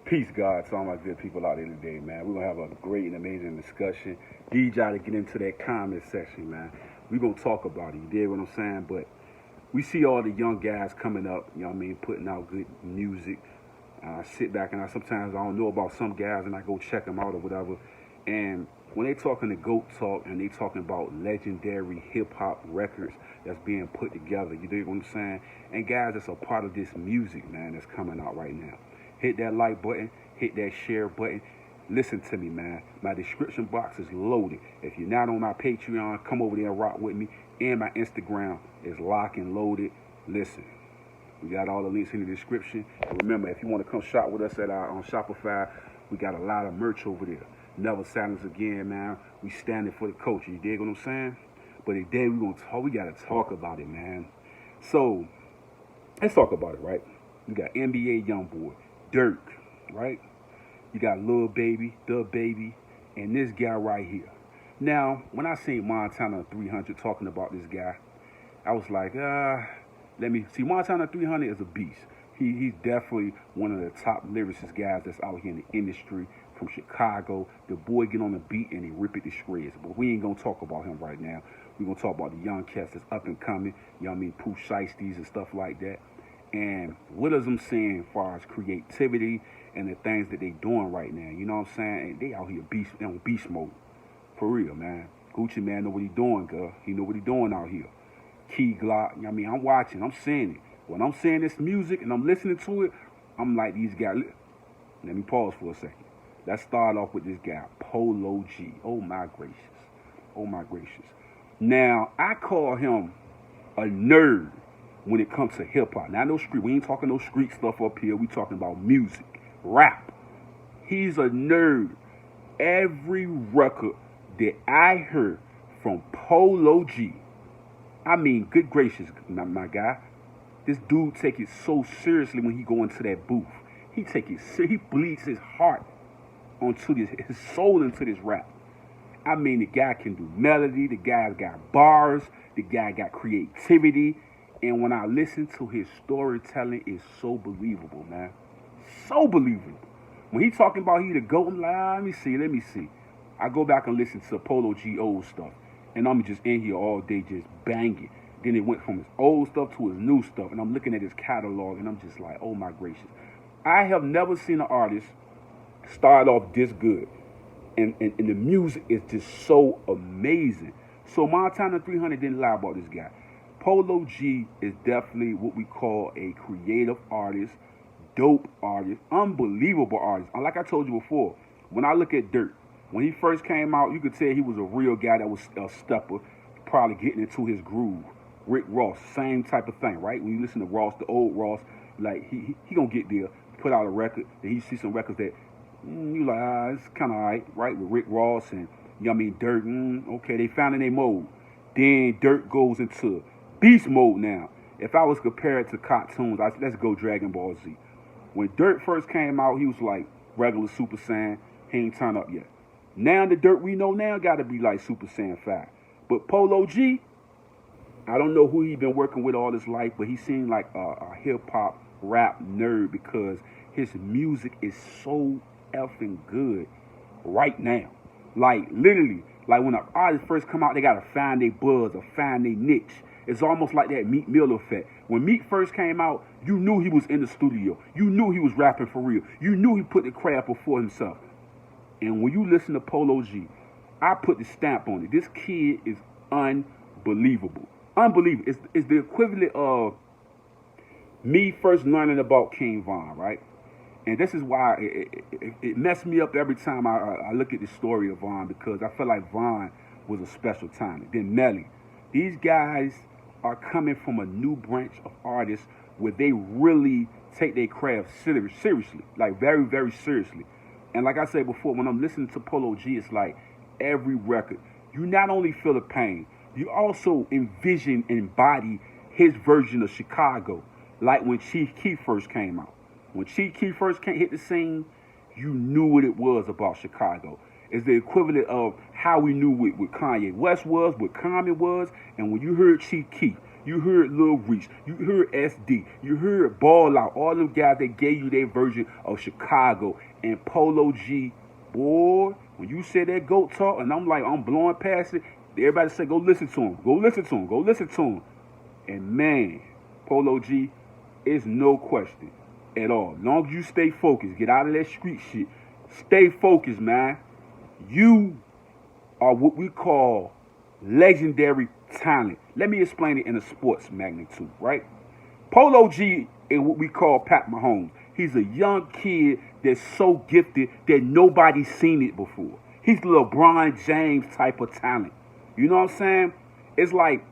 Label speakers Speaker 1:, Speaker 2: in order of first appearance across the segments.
Speaker 1: Peace, God, to all my good people out there today, man. We're going to have a great and amazing discussion. Need y'all to get into that comment section, man. We're going to talk about it, you dig what I'm saying? But we see all the young guys coming up, you know what I mean, putting out good music. I sit back and sometimes I don't know about some guys and I go check them out or whatever. And when they talking the GOAT talk and they talking about legendary hip-hop records that's being put together, you dig what I'm saying? And guys, that's a part of this music, man, that's coming out right now. Hit that like button, hit that share button. Listen to me, man. My description box is loaded. If you're not on my Patreon, come over there and rock with me. And my Instagram is locked and loaded. Listen, we got all the links in the description. And remember, if you want to come shop with us at our on Shopify, we got a lot of merch over there. Never silence again, man. We standing for the culture. You dig what I'm saying? But today we gotta talk about it, man. So let's talk about it, right? We got NBA YoungBoy, Dirk, right? You got Lil Baby, The Baby, and this guy right here. Now, when I seen Montana 300 talking about this guy, I was like, let me see. Montana 300 is a beast. He's definitely one of the top lyricist guys that's out here in the industry from Chicago. The boy get on the beat and he rip it to shreds. But we ain't gonna talk about him right now. We're gonna talk about the young cats that's up and coming. You know what I mean? Pooh Shiesties and stuff like that. And what is them saying as far as creativity and the things that they doing right now? You know what I'm saying? And they out here on beast mode. For real, man. Gucci man know what he doing, girl. He know what he doing out here. Key Glock, you know what I mean? I'm watching, I'm seeing it. When I'm seeing this music and I'm listening to it, I'm like, these guys. Let me pause for a second. Let's start off with this guy, Polo G. Oh my gracious. Oh my gracious. Now, I call him a nerd when it comes to hip hop. Now, no street. We ain't talking no street stuff up here. We talking about music, rap. He's a nerd. Every record that I heard from Polo G, I mean, good gracious, my guy. This dude take it so seriously when he go into that booth. He take it he bleeds his heart onto his soul into this rap. I mean, the guy can do melody. The guy got bars. The guy got creativity. And when I listen to his storytelling, it's so believable, man. So believable. When he talking about he the GOAT, I'm like, let me see. I go back and listen to Polo G old stuff. And I'm just in here all day just banging. Then it went from his old stuff to his new stuff. And I'm looking at his catalog and I'm just like, oh my gracious. I have never seen an artist start off this good. And the music is just so amazing. So Montana 300 didn't lie about this guy. Polo G is definitely what we call a creative artist, dope artist, unbelievable artist. And like I told you before, when I look at Dirk, when he first came out, you could tell he was a real guy that was a stepper, probably getting into his groove. Rick Ross, same type of thing, right? When you listen to Ross, the old Ross, like he gonna get there, put out a record, then you see some records that you like, it's kind of alright, right? With Rick Ross and, you know what I mean, Dirk, okay, they found in their mode. Then Dirk goes into beast mode now. If I was compared to cartoons, let's go Dragon Ball Z. When Dirk first came out, he was like regular Super Saiyan. He ain't turned up yet. Now the Dirk we know now got to be like Super Saiyan 5. But Polo G, I don't know who he been working with all his life, but he seemed like a hip-hop rap nerd because his music is so effing good right now. Like, literally, like when an artist first come out, they got to find their buzz or find their niche. It's almost like that Meek Mill effect. When Meek first came out, you knew he was in the studio. You knew he was rapping for real. You knew he put the craft before himself. And when you listen to Polo G, I put the stamp on it. This kid is unbelievable. Unbelievable. It's the equivalent of me first learning about King Von, right? And this is why it messed me up every time I look at the story of Von, because I feel like Von was a special talent. Then Melly. These guys are coming from a new branch of artists where they really take their craft seriously, like very, very seriously. And like I said before, when I'm listening to Polo G, it's like every record, you not only feel the pain, you also envision and embody his version of Chicago, like when Chief Keef first came out. When Chief Keef first hit the scene, you knew what it was about Chicago. It's the equivalent of how we knew what Kanye West was, what Common was, and when you heard Chief Keef, You heard Lil Reese. You heard SD. You heard Ball Out. All them guys that gave you their version of Chicago. And Polo G, boy, when you said that GOAT talk, and I'm like, I'm blowing past it, everybody say, go listen to him. Go listen to him. Go listen to him. And man, Polo G, it's no question at all. Long as you stay focused, get out of that street shit. Stay focused, man. You are what we call legendary talent. Let me explain it in a sports magnitude, right? Polo G is what we call Pat Mahomes. He's a young kid that's so gifted that nobody's seen it before. He's LeBron James type of talent. You know what I'm saying? It's like,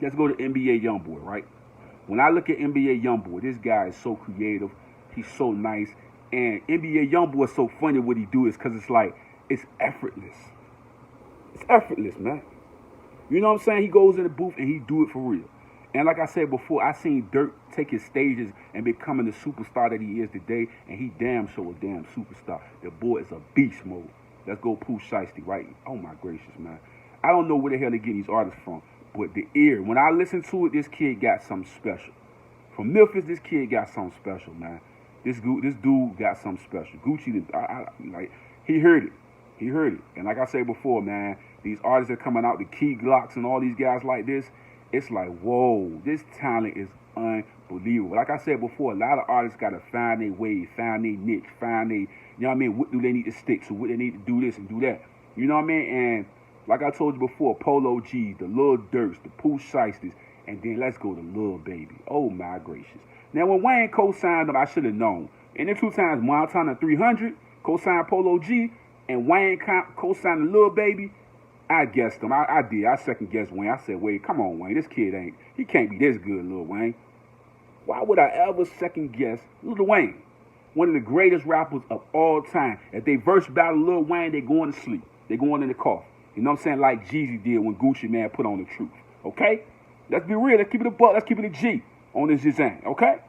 Speaker 1: let's go to NBA Youngboy, right? When I look at NBA Youngboy, this guy is so creative. He's so nice. And NBA Youngboy is so funny what he do is because it's like, it's effortless. It's effortless, man. You know what I'm saying? He goes in the booth and he do it for real. And like I said before, I seen Dirt take his stages and becoming the superstar that he is today. And he damn sure a damn superstar. The boy is a beast mode. Let's go Pooh Shiesty, right? Oh my gracious, man. I don't know where the hell they get these artists from. But the ear, when I listen to it, this kid got something special. From Memphis, this kid got something special, man. This dude got something special. Gucci, like, he heard it. He heard it. And like I said before, man, these artists that are coming out, the Key Glocks and all these guys like this, it's like, whoa, this talent is unbelievable. Like I said before, a lot of artists got to find their way, find their niche, find their, you know what I mean, what do they need to stick to, what they need to do this and do that. You know what I mean? And like I told you before, Polo G, the Lil Durks, the Pooh Shiesties, and then let's go to Lil Baby. Oh my gracious. Now when Wayne co-signed them, I should have known. And then 2 times Montana 300 co-signed Polo G, and Wayne co-signed the Lil Baby, I guessed him. I did. I second guessed Wayne. I said, wait, come on, Wayne. This kid he can't be this good, Lil Wayne. Why would I ever second guess Lil Wayne? One of the greatest rappers of all time. If they verse battle Lil Wayne, they going to sleep. They going in the coffin. You know what I'm saying? Like Jeezy did when Gucci Man put on the truth. Okay? Let's be real. Let's keep it a buck. Let's keep it a G on this Zizang. Okay?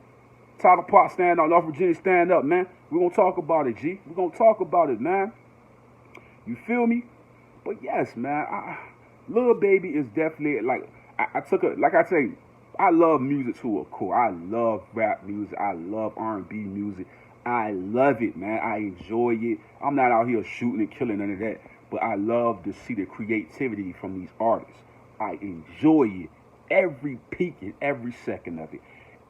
Speaker 1: Tyler Park stand up. North Virginia stand up, man. We're going to talk about it, G. We're going to talk about it, man. You feel me? But yes, man. Lil Baby is definitely, like, I took a, like I say, I love music to a core. I love rap music. I love R&B music. I love it, man. I enjoy it. I'm not out here shooting and killing none of that. But I love to see the creativity from these artists. I enjoy it, every peak and every second of it.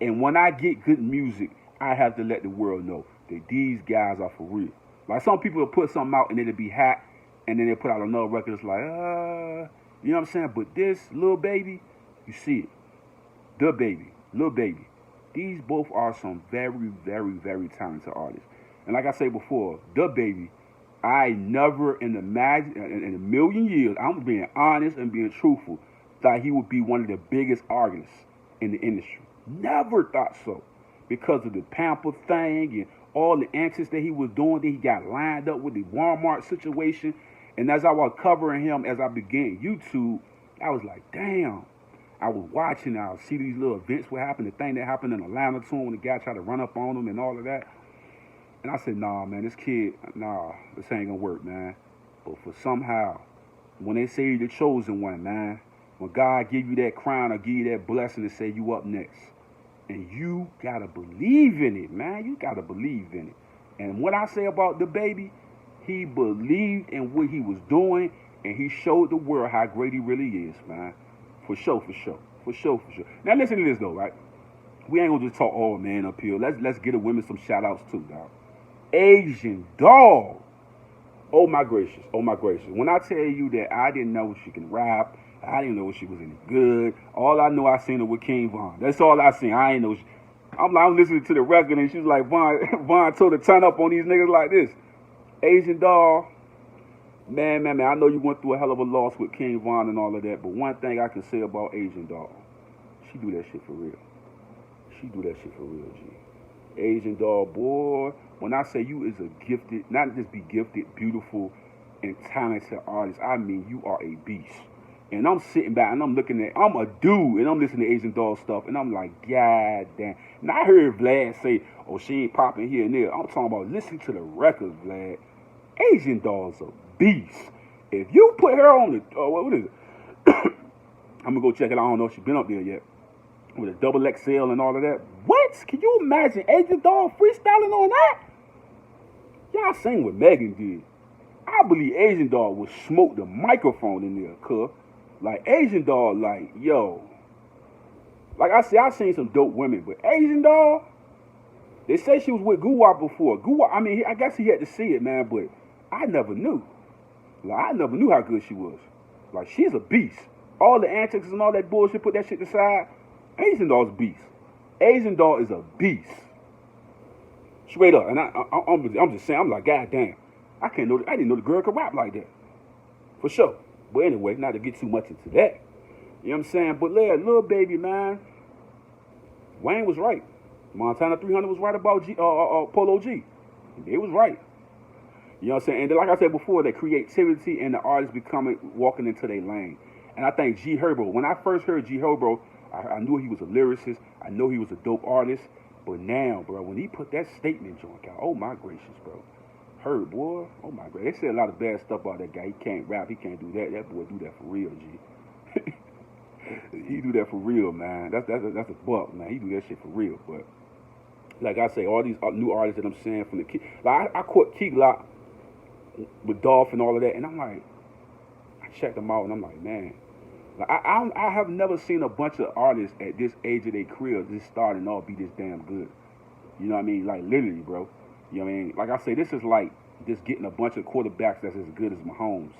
Speaker 1: And when I get good music, I have to let the world know that these guys are for real. Like some people will put something out and it'll be hot, and then they put out another record. It's like, you know what I'm saying? But this Lil Baby, you see it. The Baby, Lil Baby. These both are some very, very, very talented artists. And like I said before, The Baby, I never in a million years, I'm being honest and being truthful, thought he would be one of the biggest artists in the industry. Never thought so. Because of the Pamper thing and all the antics that he was doing, that he got lined up with the Walmart situation. And as I was covering him, as I began YouTube, I was like, damn. I was watching, I would see these little events, what happened, the thing that happened in Atlanta to him when the guy tried to run up on him and all of that. And I said, nah, man, this kid, this ain't gonna work, man. But for somehow, when they say you're the chosen one, man, when God give you that crown or give you that blessing to say you up next, and you gotta believe in it, man. You gotta believe in it. And what I say about The Baby, he believed in what he was doing, and he showed the world how great he really is, man. For sure, for sure. For sure, for sure. Now listen to this though, right? We ain't gonna just talk all man up here. Let's get the women some shout outs too, dog. Asian Doll. Oh my gracious. Oh my gracious. When I tell you that I didn't know she can rap, I didn't know she was any good. All I know, I seen her with King Von. That's all I seen. I ain't know. I'm listening to the record and she's like, Von told her to turn up on these niggas like this. Asian Doll. Man, I know you went through a hell of a loss with King Von and all of that, but one thing I can say about Asian Doll, she do that shit for real. She do that shit for real, G. Asian Doll, boy, when I say you is a gifted, not just be gifted, beautiful, and talented artist, I mean you are a beast. And I'm sitting back and I'm looking at, I'm a dude, and I'm listening to Asian Doll stuff, and I'm like, God damn. And I heard Vlad say, oh, she ain't popping here and there. I'm talking about, listen to the records, Vlad. Asian Doll's a beast. If you put her on the, what is it? I'm gonna go check it. I don't know if she's been up there yet. with a double XL and all of that. What? Can you imagine Asian Doll freestyling on that? Y'all sing what Megan did. I believe Asian Doll would smoke the microphone in there, cuz. Like, Asian Doll, like, yo. Like I said, I've seen some dope women, but Asian Doll, they say she was with Guwap before. Guwap, I mean, I guess he had to see it, man, but I never knew. Like, I never knew how good she was. Like, she's a beast. All the antics and all that bullshit, put that shit aside. Asian Doll's a beast. Asian Doll is a beast. Straight up. And I'm just saying, I'm like, God damn. I didn't know the girl could rap like that. For sure. But anyway, not to get too much into that. You know what I'm saying? But little baby, man, Wayne was right. Montana 300 was right about Polo G. They was right. You know what I'm saying? And like I said before, that creativity and the artists walking into their lane. And I think GHerbo, when I first heard GHerbo, I knew he was a lyricist. I know he was a dope artist. But now, bro, when he put that statement joint out, oh my gracious, bro. Herb, boy, oh my God. They said a lot of bad stuff about that guy. He can't rap, he can't do that. That boy do that for real, G. He do that for real, man. That's a buck, man. He do that shit for real. But like I say, all these new artists that I'm saying from the kid, like I caught Key Lock with Dolph and all of that, and I'm like, I checked them out, and I'm like, man, like I have never seen a bunch of artists at this age of their career just starting off be this damn good. You know what I mean? Like literally, bro. You know what I mean? Like I say, this is like just getting a bunch of quarterbacks that's as good as Mahomes.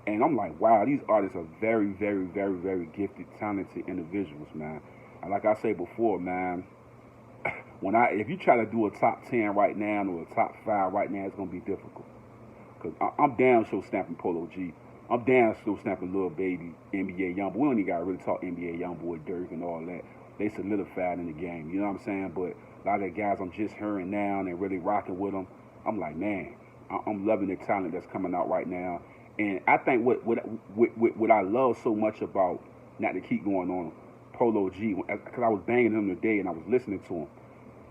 Speaker 1: And I'm like, wow, these artists are very, very, very, very gifted, talented individuals, man. And like I said before, man, if you try to do a top 10 right now or a top 5 right now, it's going to be difficult. Because I'm down show snapping Polo G. I'm down show snapping Lil Baby, NBA Youngboy. We don't even got to really talk NBA Youngboy, Dirk, and all that. They solidified in the game, you know what I'm saying? But a lot of the guys I'm just hearing now and really rocking with them, I'm like, man, I'm loving the talent that's coming out right now. And I think what I love so much about, not to keep going on, Polo G, because I was banging him today and I was listening to him,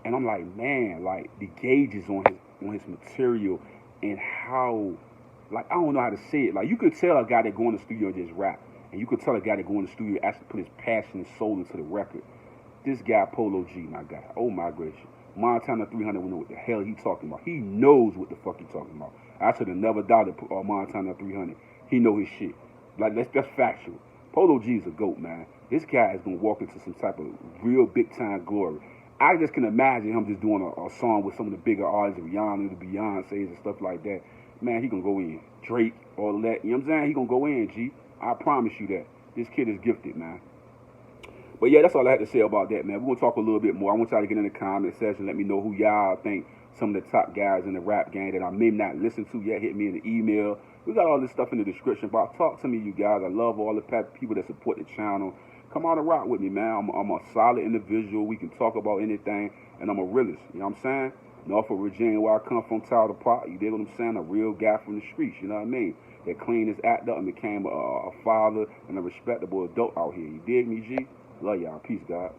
Speaker 1: and I'm like, man, like the gauges on his material and how, like, I don't know how to say it. Like, you could tell a guy that go in the studio and just rap, and you could tell a guy that go in the studio actually put his passion and soul into the record. This guy, Polo G, my guy, oh my gracious. Montana 300 would know what the hell he talking about. He knows what the fuck he talking about. I should have never doubted Montana 300. He know his shit. Like, that's factual. Polo G is a GOAT, man. This guy is going to walk into some type of real big-time glory. I just can imagine him just doing a song with some of the bigger artists, Rihanna, the Beyoncés, and stuff like that. Man, he going to go in. Drake, all of that. You know what I'm saying? He going to go in, G. I promise you that. This kid is gifted, man. But yeah, that's all I had to say about that, man. We're going to talk a little bit more. I want y'all to get in the comment section. Let me know who y'all think some of the top guys in the rap game that I may not listen to yet. Hit me in the email. We got all this stuff in the description box. Talk to me, you guys. I love all the people that support the channel. Come on and rock with me, man. I'm a solid individual. We can talk about anything, and I'm a realist. You know what I'm saying? Norfolk, Virginia, where I come from, Tyler Park. You dig what I'm saying? A real guy from the streets. You know what I mean? That cleaned his act up and became a father and a respectable adult out here. You dig me, G? Love y'all. Peace, God.